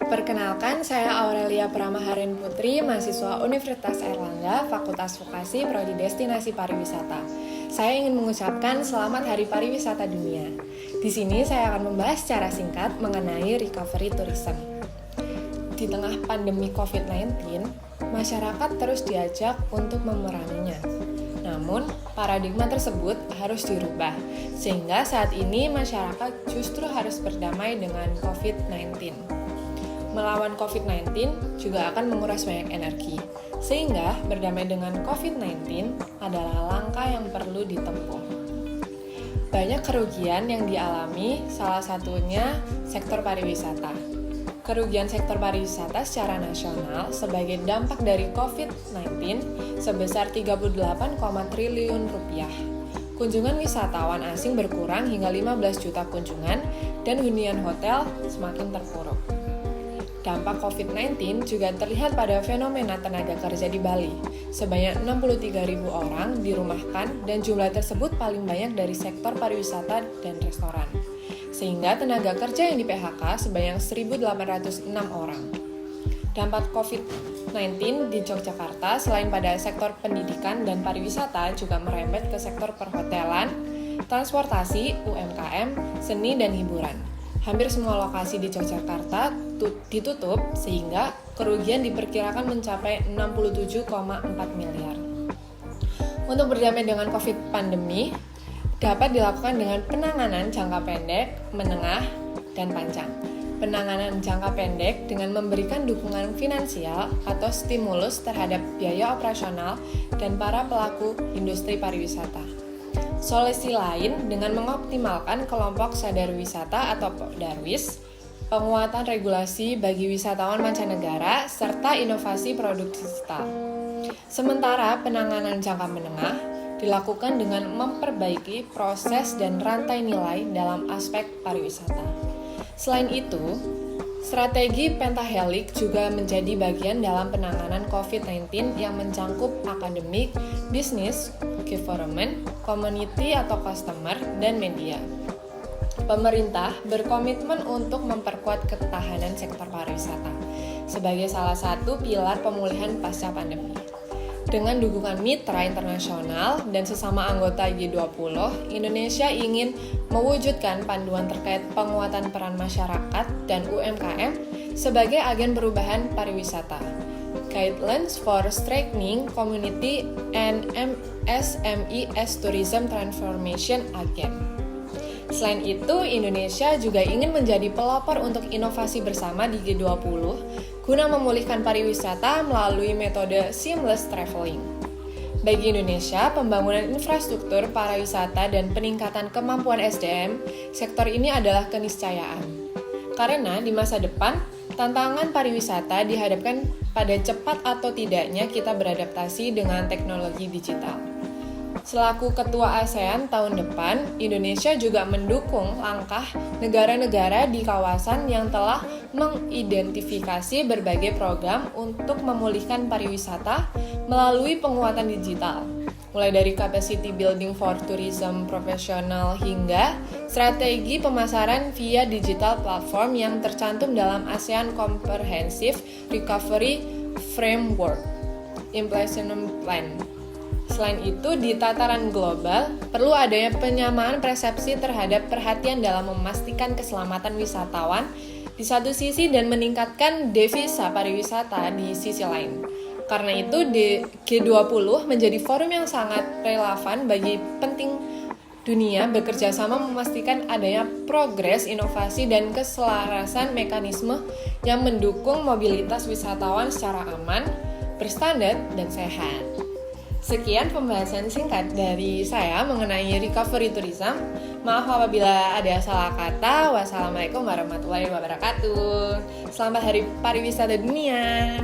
Perkenalkan, saya Aurelia Pramaharen Putri, mahasiswa Universitas Airlangga, Fakultas Vokasi, Prodi Destinasi Pariwisata. Saya ingin mengucapkan selamat Hari Pariwisata Dunia. Di sini saya akan membahas secara singkat mengenai recovery tourism. Di tengah pandemi COVID-19, masyarakat terus diajak untuk memeranginya. Namun, paradigma tersebut harus dirubah, sehingga saat ini masyarakat justru harus berdamai dengan COVID-19. Melawan COVID-19 juga akan menguras banyak energi, sehingga berdamai dengan COVID-19 adalah langkah yang perlu ditempuh. Banyak kerugian yang dialami, salah satunya sektor pariwisata. Kerugian sektor pariwisata secara nasional sebagai dampak dari COVID-19 sebesar 38,0 triliun rupiah. Kunjungan wisatawan asing berkurang hingga 15 juta kunjungan dan hunian hotel semakin terpuruk. Dampak COVID-19 juga terlihat pada fenomena tenaga kerja di Bali. Sebanyak 63.000 orang dirumahkan dan jumlah tersebut paling banyak dari sektor pariwisata dan restoran. Sehingga tenaga kerja yang di-PHK sebanyak 1.806 orang. Dampak COVID-19 di Yogyakarta selain pada sektor pendidikan dan pariwisata juga merembet ke sektor perhotelan, transportasi, UMKM, seni, dan hiburan. Hampir semua lokasi di Yogyakarta ditutup sehingga kerugian diperkirakan mencapai 67,4 miliar. Untuk berdamai dengan COVID pandemi, dapat dilakukan dengan penanganan jangka pendek, menengah, dan panjang. Penanganan jangka pendek dengan memberikan dukungan finansial atau stimulus terhadap biaya operasional dan para pelaku industri pariwisata. Solusi lain dengan mengoptimalkan kelompok sadar wisata atau Darwis, penguatan regulasi bagi wisatawan mancanegara, serta inovasi produk digital. Sementara penanganan jangka menengah dilakukan dengan memperbaiki proses dan rantai nilai dalam aspek pariwisata. Selain itu, strategi pentahelix juga menjadi bagian dalam penanganan COVID-19 yang mencangkup akademik, bisnis, government, community atau customer, dan media. Pemerintah berkomitmen untuk memperkuat ketahanan sektor pariwisata sebagai salah satu pilar pemulihan pasca pandemi. Dengan dukungan mitra internasional dan sesama anggota G20, Indonesia ingin mewujudkan panduan terkait penguatan peran masyarakat dan UMKM sebagai agen perubahan pariwisata. Guidelines for Strengthening Community and SME as Tourism Transformation Agent. Selain itu, Indonesia juga ingin menjadi pelopor untuk inovasi bersama di G20 guna memulihkan pariwisata melalui metode seamless traveling. Bagi Indonesia, pembangunan infrastruktur pariwisata dan peningkatan kemampuan SDM, sektor ini adalah keniscayaan. Karena di masa depan, tantangan pariwisata dihadapkan pada cepat atau tidaknya kita beradaptasi dengan teknologi digital. Selaku Ketua ASEAN tahun depan, Indonesia juga mendukung langkah negara-negara di kawasan yang telah mengidentifikasi berbagai program untuk memulihkan pariwisata melalui penguatan digital, mulai dari capacity building for tourism profesional hingga strategi pemasaran via digital platform yang tercantum dalam ASEAN Comprehensive Recovery Framework Implementation Plan. Selain itu, di tataran global, perlu adanya penyamaan persepsi terhadap perhatian dalam memastikan keselamatan wisatawan di satu sisi dan meningkatkan devisa pariwisata di sisi lain. Karena itu, G20 menjadi forum yang sangat relevan bagi penting dunia bekerja sama memastikan adanya progres, inovasi, dan keselarasan mekanisme yang mendukung mobilitas wisatawan secara aman, berstandar, dan sehat. Sekian pembahasan singkat dari saya mengenai recovery tourism. Maaf apabila ada salah kata. Wassalamualaikum warahmatullahi wabarakatuh. Selamat Hari Pariwisata Dunia.